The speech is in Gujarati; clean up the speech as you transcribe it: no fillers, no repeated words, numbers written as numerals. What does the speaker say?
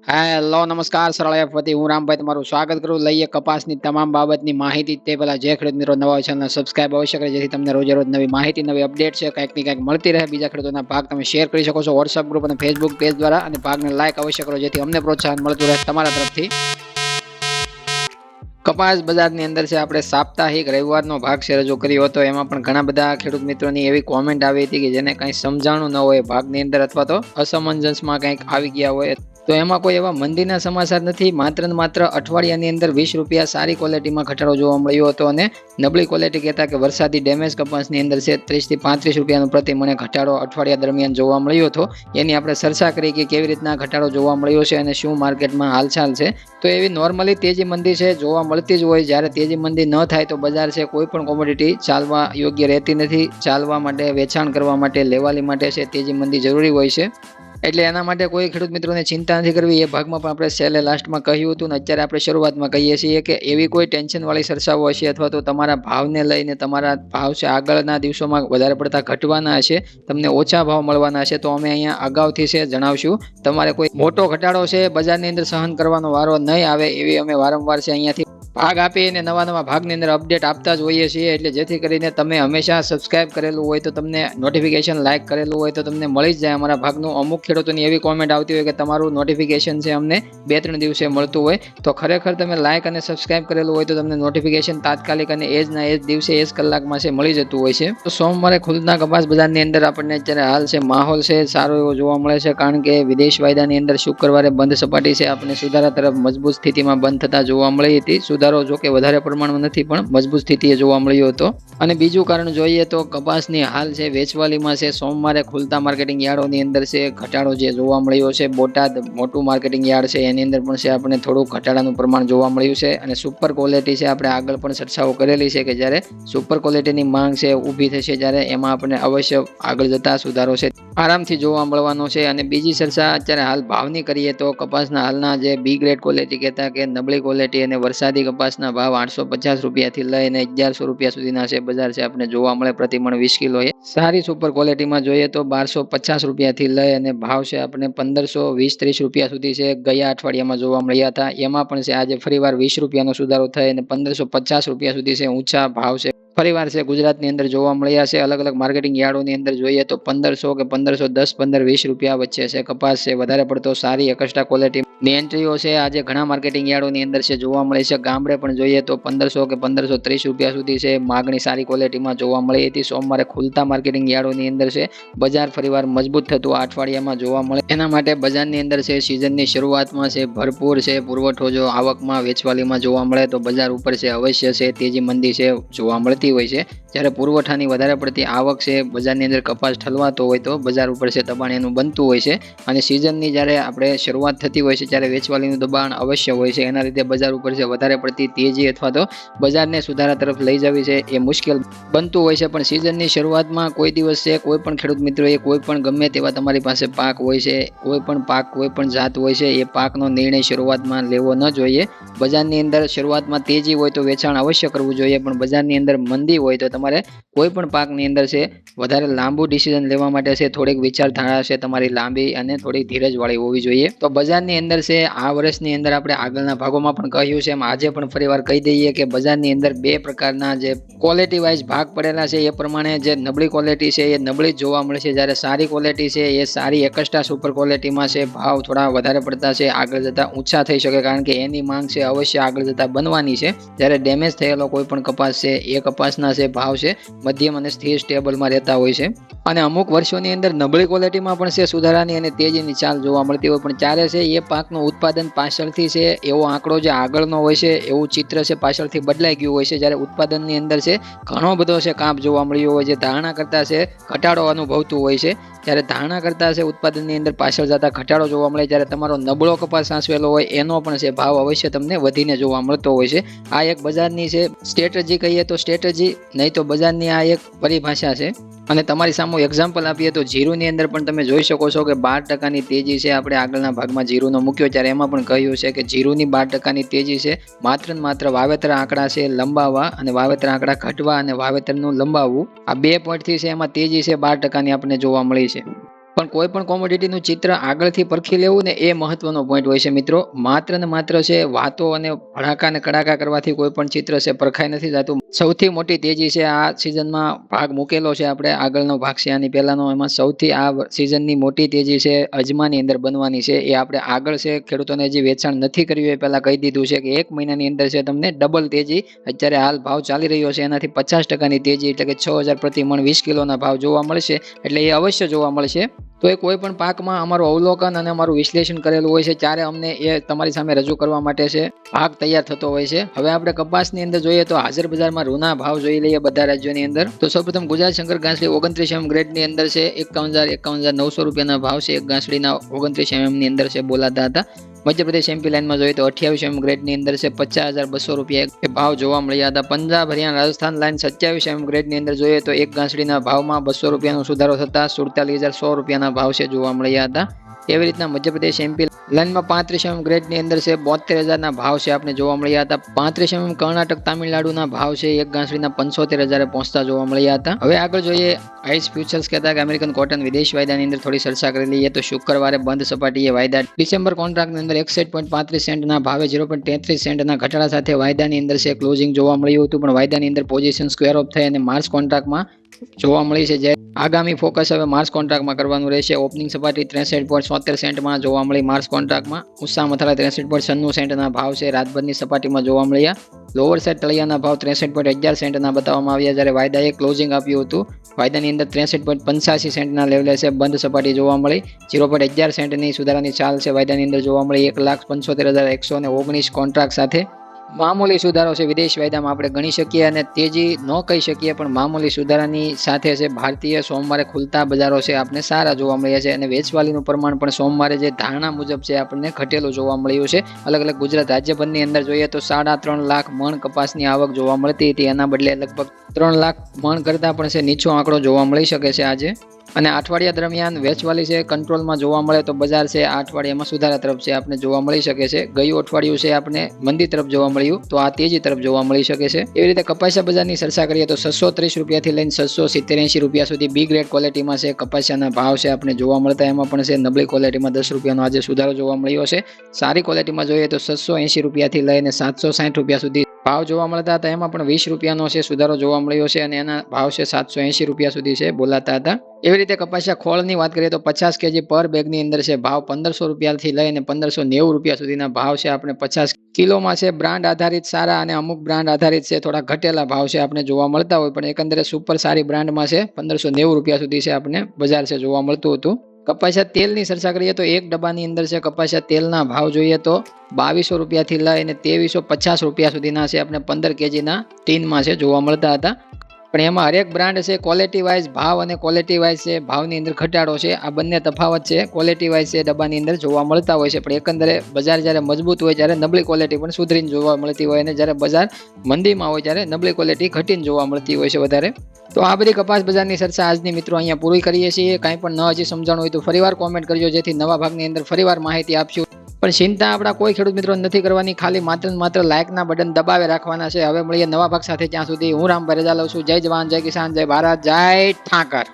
હેલો નમસ્કાર સરળ એપ વતી હું રામભાઈ તમારું સ્વાગત કરું. લઈએ કપાસની તમામ બાબતની માહિતી. તે પહેલા જે ખેડૂત મિત્રો નવા ચેનલ સબસ્ક્રાઇબ અવશ્ય કરે જેથી તમને રોજે રોજ નવી માહિતી નવી અપડેટ છે કંઈક ને કંઈક મળતી રહે. બીજા ખેડૂતોના ભાગ તમે શેર કરી શકો છો વોટ્સઅપ ગ્રુપ અને ફેસબુક પેજ દ્વારા, અને ભાગને લાઈક અવશ્ય કરો જેથી અમને પ્રોત્સાહન મળતું રહે તમારા તરફથી. કપાસ બજારની અંદર છે આપણે સાપ્તાહિક રવિવારનો ભાગ છે રજૂ કર્યો હતો. એમાં પણ ઘણા બધા ખેડૂત મિત્રોની એવી કોમેન્ટ આવી હતી કે જેને કંઈ સમજાણું ન હોય ભાગની અંદર, અથવા તો અસમંજસમાં કંઈક આવી ગયા હોય. તો એમાં કોઈ એવા મંદીના સમાચાર નથી. માત્ર ને માત્ર અઠવાડિયાની અંદર 20 રૂપિયા સારી ક્વોલિટીમાં ઘટાડો જોવા મળ્યો હતો, અને નબળી ક્વોલિટી કહેતા કે વરસાદી ડેમેજ કપાસની અંદર છે 30 થી 35 રૂપિયાનો પ્રતિ મણે ઘટાડો અઠવાડિયા દરમિયાન જોવા મળ્યો હતો. એની આપણે ચર્ચા કરી કે કેવી રીતના ઘટાડો જોવા મળ્યો છે અને શું માર્કેટમાં હાલચાલ છે. તો એવી નોર્મલી તેજી મંદી છે જોવા મળતી જ હોય. જ્યારે તેજી મંદી ન થાય તો બજાર છે કોઈ પણ કોમોડિટી ચાલવા યોગ્ય રહેતી નથી. ચાલવા માટે, વેચાણ કરવા માટે, લેવાલી માટે છે તેજી મંદી જરૂરી હોય છે. એટલે એના માટે કોઈ ખેડૂત મિત્રોને ચિંતા નથી કરવી. એ ભાગમાં પણ આપણે છેલ્લે લાસ્ટમાં કહ્યું હતું, ને અત્યારે આપણે શરૂઆતમાં કહીએ છીએ કે એવી કોઈ ટેન્શનવાળી ચર્ચાઓ હશે, અથવા તો તમારા ભાવને લઈને તમારા ભાવ છે આગળના દિવસોમાં વધારે પડતા ઘટવાના હશે, તમને ઓછા ભાવ મળવાના હશે, તો અમે અહીંયા અગાઉથી છે જણાવશું. તમારે કોઈ મોટો ઘટાડો છે બજારની અંદર સહન કરવાનો વારો નહીં આવે એવી અમે વારંવાર છે અહીંયાથી ભાગ આપીને નવા ભાગની અંદર અપડેટ આપતા જ હોઈએ છીએ. એટલે જેથી કરીને તમે હંમેશા સબસ્ક્રાઇબ કરેલું હોય તો તમને નોટિફિકેશન, લાઇક કરેલું હોય તો તમને મળી જ જાય અમારા ભાગનું. અમુક ખેડૂતોની એવી કોમેન્ટ આવતી હોય કે તમારું નોટિફિકેશન છે અમને 2-3 દિવસે મળતું હોય. તો ખરેખર તમે લાઇક અને સબસ્ક્રાઇબ કરેલું હોય તો તમને નોટિફિકેશન તાત્કાલિક અને એ જ દિવસે એ જ કલાકમાં છે મળી જતું હોય છે. તો સોમવારે ખુલતા કપાસ બજારની અંદર આપણને અત્યારે હાલ છે માહોલ છે સારો એવો જોવા મળે છે, કારણ કે વિદેશ વાયદાની અંદર શુક્રવારે બંધ સપાટી છે આપણને સુધારા તરફ મજબૂત સ્થિતિમાં બંધ થતા જોવા મળી હતી. સુધારો જો કે વધારે પ્રમાણમાં નથી પણ મજબૂત સ્થિતિએ જોવા મળ્યો હતો. અને બીજું કારણ જોઈએ તો કપાસની હાલ છે વેચવાલીમાં છે સોમવારે ખુલતા માર્કેટિંગ યાર્ડોની અંદર છે ઘટાડો જે જોવા મળ્યો છે. બોટાદ મોટું માર્કેટિંગ યાર્ડ છે એની અંદર પણ છે આપણે થોડું ઘટાડાનું પ્રમાણ જોવા મળ્યું છે. અને સુપર ક્વોલિટી છે આપણે આગળ પણ ચર્ચાઓ કરેલી છે કે જ્યારે સુપર ક્વોલિટીની માંગ છે ઊભી થશે ત્યારે એમાં આપણે અવશ્ય આગળ જતા સુધારો છે આરામથી જોવા મળવાનો છે. અને બીજી ચર્ચા અત્યારે હાલ ભાવની કરીએ તો કપાસના હાલના જે બી ગ્રેડ ક્વોલિટી કહેતા કે નબળી ક્વોલિટી અને વરસાદી કપાસના ભાવ 850 રૂપિયાથી લઈને 1100 રૂપિયા સુધીના છે બજાર છે આપણે જોવા મળે પ્રતિ મણ 20 કિલોએ. સારી સુપર ક્વોલિટીમાં જોઈએ તો 1250 રૂપિયાથી લઈ અને ભાવ છે આપણે 1520-30 રૂપિયા સુધી છે ગયા અઠવાડિયામાં જોવા મળ્યા હતા. એમાં પણ છે આજે ફરીવાર 20 રૂપિયાનો સુધારો થઈ અને 1550 રૂપિયા સુધી છે ઊંચા ભાવ છે ફરીવાર છે ગુજરાતની અંદર જોવા મળ્યા છે. અલગ અલગ માર્કેટિંગ યાર્ડોની અંદર જોઈએ તો 1500 કે 1510, 1520 રૂપિયા વચ્ચે છે કપાસ છે વધારે પડતો સારી એકસ્ટ્રા ક્વોલિટીની એન્ટ્રીઓ છે આજે ઘણા માર્કેટિંગ યાર્ડોની અંદર છે જોવા મળે છે. ગામડે પણ જોઈએ તો 1500 કે 1530 રૂપિયા સુધી છે માગણી સારી ક્વોલિટીમાં જોવા મળી હતી. સોમવારે ખુલતા માર્કેટિંગ યાર્ડોની અંદર છે બજાર ફરીવાર મજબૂત થતું આ અઠવાડિયામાં જોવા મળે. એના માટે બજારની અંદર છે સિઝનની શરૂઆતમાં છે ભરપૂર છે પુરવઠો જો આવકમાં વેચવાલીમાં જોવા મળે તો બજાર ઉપર છે અવશ્ય છે તેજી મંદી છે જોવા મળતી હોય છે. જ્યારે પુરવઠાની વધારે પડતી આવક છે બજારની અંદર કપાસ ઠલવાતો હોય તો બજાર ઉપર છે દબાણ એનું બનતું હોય છે. અને સિઝનની જ્યારે આપણે શરૂઆત થતી હોય છે ત્યારે વેચવાલીનું દબાણ અવશ્ય હોય છે. એના લીધે બજાર ઉપર છે વધારે પડતી તેજી અથવા તો બજારને સુધારા તરફ લઈ જવી છે એ મુશ્કેલ બનતું હોય છે. પણ સિઝનની શરૂઆતમાં કોઈ દિવસ છે કોઈ પણ ખેડૂત મિત્રોએ કોઈ પણ ગમે તેવા તમારી પાસે પાક હોય છે, કોઈ પણ પાક કોઈ પણ જાત હોય છે, એ પાકનો નિર્ણય શરૂઆતમાં લેવો ન જોઈએ. બજારની અંદર શરૂઆતમાં તેજી હોય તો વેચાણ અવશ્ય કરવું જોઈએ, પણ બજારની અંદર મંદી હોય તો તમારે કોઈ પણ પાકની અંદર છે વધારે લાંબુ ડિસિઝન લેવા માટે છે થોડીક વિચારધારા છે તમારી લાંબી અને થોડી ધીરજવાળી હોવી જોઈએ. તો બજારની અંદર છે આ વર્ષની અંદર આપણે આગળના ભાગોમાં પણ કહ્યું છે એમ આજે પણ ફરીવાર કહી દઈએ કે બજારની અંદર બે પ્રકારના જે ક્વોલિટી વાઇઝ ભાગ પડેલા છે. એ પ્રમાણે જે નબળી ક્વોલિટી છે એ નબળી જ જોવા મળે છે, જ્યારે સારી ક્વોલિટી છે એ સારી એકસ્ટ્રા સુપર ક્વોલિટીમાં છે ભાવ થોડા વધારે પડતા છે આગળ જતા ઊંચા થઈ શકે, કારણ કે એની માંગ છે અવશ્ય આગળ જતા બનવાની છે. જ્યારે ડેમેજ થયેલો કોઈ પણ કપાસ છે એ કપાસના છે ભાવ છે મધ્યમ અને સ્થિર સ્ટેબલમાં રહેતા હોય છે. અને અમુક વર્ષોની અંદર નબળી ક્વોલિટીમાં પણ છે સુધારાની અને તેજીની ચાલ જોવા મળતી હોય, પણ ત્યારે છે એ પાકનું ઉત્પાદન પાછળથી છે એવો આંકડો જે આગળનો હોય છે એવું ચિત્ર છે પાછળથી બદલાઈ ગયું હોય છે. જ્યારે ઉત્પાદનની અંદર છે ઘણો બધો છે કાપ જોવા મળ્યો હોય છે, ધારણા કરતા છે ઘટાડો અનુભવતું હોય છે. જ્યારે ધારણા કરતા છે ઉત્પાદનની અંદર પાછળ જતા ઘટાડો જોવા મળે, જ્યારે તમારો નબળો કપાસ સાચવેલો હોય એનો પણ છે ભાવ અવશ્ય તમને વધીને જોવા મળતો હોય છે. આ એક બજારની છે સ્ટ્રેટેજી કહીએ તો સ્ટ્રેટેજી, નહીં તો બજારની આ એક પરિભાષા છે. અને તમારી સામે એક્ઝામ્પલ આપીએ તો જીરુની અંદર પણ તમે જોઈ શકો છો કે 12% તેજી છે આપણે આગળના ભાગમાં જીરુનો મૂક્યો ત્યારે એમાં પણ કહ્યું છે કે જીરુની 12% તેજી છે માત્ર ને માત્ર વાવેતર આંકડા છે લંબાવવા અને વાવેતર આંકડા ઘટવા અને વાવેતરનું લંબાવવું, આ 2 પોઈન્ટથી છે એમાં તેજી છે 12%ની આપણને જોવા મળી છે. પણ કોઈ પણ કોમોડિટીનું ચિત્ર આગળથી પરખી લેવું ને એ મહત્વનો પોઈન્ટ હોય છે મિત્રો. માત્ર ને માત્ર છે વાતો અને ભડાકા ને કડાકા કરવાથી કોઈ પણ ચિત્ર છે પરખાઈ નથી જતું. સૌથી મોટી તેજી છે આ સિઝનમાં ભાગ મૂકેલો છે આપણે, આગળનો ભાગ છે આની પહેલાનો, એમાં સૌથી આ સિઝનની મોટી તેજી છે અજમાની અંદર બનવાની છે. એ આપણે આગળ છે ખેડૂતોને હજી વેચાણ નથી કર્યું એ પહેલા કહી દીધું છે કે 1 મહિનાની અંદર છે તમને ડબલ તેજી, અત્યારે હાલ ભાવ ચાલી રહ્યો છે એનાથી 50%ની તેજી, એટલે કે 6000 પ્રતિ મણ 20 કિલોના ભાવ જોવા મળશે. એટલે એ અવશ્ય જોવા મળશે. તો એ કોઈ પણ પાકમાં અમારું અવલોકન અને અમારું વિશ્લેષણ કરેલું હોય છે, ત્યારે અમને એ તમારી સામે રજૂ કરવા માટે છે ભાગ તૈયાર થતો હોય છે. હવે આપણે કપાસની અંદર જોઈએ તો હાજર બજારમાં રૂના ભાવ જોઈ લઈએ બધા રાજ્યોની અંદર. તો સૌપ્રથમ ગુજરાત શંકર ગાંસડી 29 ગ્રેડની અંદર છે 51,900 રૂપિયાના ભાવ છે. એક ગાંસડીના 29 ની અંદર છે બોલાતા હતા. મધ્યપ્રદેશ એમપી લાઇનમાં જોઈએ તો 28 ગ્રેડની અંદર છે 50,200 રૂપિયા એ ભાવ જોવા મળ્યા હતા. પંજાબ હરિયાણા રાજસ્થાન લાઇન 27 ગ્રેડની અંદર જોઈએ તો એક ગાંસડીના ભાવમાં 200 રૂપિયાનો સુધારો થતા 47,100 રૂપિયાના ભાવ છે જોવા મળ્યા હતા. એવી રીતના મધ્યપ્રદેશ એમપી લાઇનમાં 35 ગ્રેડની અંદર છે 72,000ના ભાવ છે આપણે જોવા મળ્યા હતા. 35 કર્ણાટક તામિલનાડુના ભાવ છે એક ગાંસડીના 75,000 પહોંચતા જોવા મળ્યા હતા. હવે આગળ જોઈએ આઈસ ફ્યુચર્સ કહેતા કે અમેરિકન કોટન વિદેશ વાયદાની અંદર થોડી ચર્ચા કરી લઈએ તો શુક્રવારે બંધ સપાટીએ વાયદા ડિસેમ્બર કોન્ટ્રાક્ટની અંદર 61.35 સેન્ટના ભાવે 0.33 સેન્ટના ઘટાડા સાથે વાયદાની અંદર છે ક્લોઝિંગ જોવા મળ્યું હતું. પણ વાયદાની અંદર પોઝિશન સ્ક્વેર ઓફ થઈ અને માર્ચ કોન્ટ્રાક્ટમાં જોવા મળી છે. જ્યારે આગામી ફોકસ હવે માર્ચ કોન્ટ્રાક્ટમાં કરવાનું રહેશે. ઓપનિંગ સપાટી 63.73 સેન્ટમાં જોવા મળી માર્ચ કોન્ટ્રાક્ટમાં. ઊંચા મથાળા 63.96 સેન્ટના ભાવ છે રાતભરની સપાટીમાં જોવા મળ્યા. લોઅર સાઇડ તળિયાના ભાવ 63.11 સેન્ટના બતાવવામાં આવ્યા, જ્યારે વાયદાએ ક્લોઝિંગ આપ્યું હતું. વાયદાની અંદર 63.85 સેન્ટના લેવલે છે બંધ સપાટી જોવા મળી. 0.11 સેન્ટની સુધારાની ચાલ છે વાયદાની અંદર જોવા મળી 1,75,119 કોન્ટ્રાક્ટ સાથે. મામૂલી સુધારો છે વિદેશ વાયદામાં આપણે ગણી શકીએ અને તેજી ન કહી શકીએ, પણ મામૂલી સુધારાની સાથે છે ભારતીય સોમવારે ખુલતા બજારો છે આપણે સારા જોવા મળ્યા છે. અને વેચવાલીનું પ્રમાણ પણ સોમવારે જે ધારણા મુજબ છે આપણને ઘટેલું જોવા મળ્યું છે. અલગ અલગ ગુજરાત રાજ્યભરની અંદર જોઈએ તો 3.5 લાખ મણ કપાસની આવક જોવા મળતી હતી, એના બદલે લગભગ 3 લાખ મણ કરતાં પણ છે નીચો આંકડો જોવા મળી શકે છે આજે. અને અઠવાડિયા દરમિયાન વેચવાલી છે કંટ્રોલમાં જોવા મળે તો બજાર છે આ અઠવાડિયામાં સુધારા તરફ છે આપણે જોવા મળી શકે છે. ગયું અઠવાડિયું છે આપણે મંદી તરફ જોવા મળ્યું, તો આ તેજી તરફ જોવા મળી શકે છે. એવી રીતે કપાસિયા બજારની ચર્ચા કરીએ તો 630 રૂપિયાથી લઈને 670-80 રૂપિયા સુધી બી ગ્રેડ ક્વોલિટીમાં છે કપાસિયાના ભાવ છે આપણે જોવા મળતા. એમાં પણ છે નબળી ક્વોલિટીમાં 10 રૂપિયાનો આજે સુધારો જોવા મળ્યો છે. સારી ક્વોલિટીમાં જોઈએ તો 680 રૂપિયાથી લઈને 760 રૂપિયા સુધી ભાવ જોવા મળતા હતા. એમાં પણ 20 રૂપિયાનો છે સુધારો જોવા મળ્યો છે અને એના ભાવ છે 780 રૂપિયા સુધી છે બોલાતા હતા. એવી રીતે કપાસિયા ખોળની વાત કરીએ તો 50 કેજી પર બેગની અંદર છે ભાવ 1500 રૂપિયાથી લઈને 1590 રૂપિયા સુધીના ભાવ છે આપણે 50 કિલોમાં છે. બ્રાન્ડ આધારિત સારા અને અમુક બ્રાન્ડ આધારિત છે થોડા ઘટેલા ભાવ છે આપણે જોવા મળતા હોય, પણ એકંદરે સુપર સારી બ્રાન્ડમાં છે 1590 રૂપિયા સુધી છે આપણે બજાર છે જોવા મળતું હતું. કપાસિયા તેલની ચર્ચા કરીએ તો એક ડબ્બાની અંદર છે કપાસિયા તેલના ભાવ જોઈએ તો 2200 રૂપિયાથી લઈને 2350 રૂપિયા સુધીના છે આપણે 15 કેજીના ટીનમાં છે જોવા મળતા હતા. પણ એમાં હરેક બ્રાન્ડ છે ક્વોલિટી વાઇઝ ભાવ અને ક્વોલિટી વાઇઝ છે ભાવની અંદર ઘટાડો છે. આ બંને તફાવત છે ક્વોલિટી વાઇઝ છે ડબ્બાની અંદર જોવા મળતા હોય છે. પણ એકંદરે બજાર જ્યારે મજબૂત હોય ત્યારે નબળી ક્વોલિટી પણ સુધરીને જોવા મળતી હોય, અને જ્યારે બજાર મંદીમાં હોય ત્યારે નબળી ક્વોલિટી ઘટીને જોવા મળતી હોય છે વધારે. તો આ બધી કપાસ બજારની ચર્ચા આજની મિત્રો અહીંયા પૂરી કરીએ છીએ. કાંઈ પણ ન હજી સમજાણું હોય તો ફરીવાર કોમેન્ટ કરજો, જેથી નવા ભાગની અંદર ફરીવાર માહિતી આપશું. પણ ચિંતા આપણા કોઈ ખેડૂત મિત્રો નથી કરવાની, ખાલી માત્ર લાઇકના બટન દબાવે રાખવાના છે. હવે મળીએ નવા ભાગ સાથે, ત્યાં સુધી હું રામભાઈ રજા લઉં છું. જય જવાન, જય કિસાન, જય ભારત, જય ઠાકર.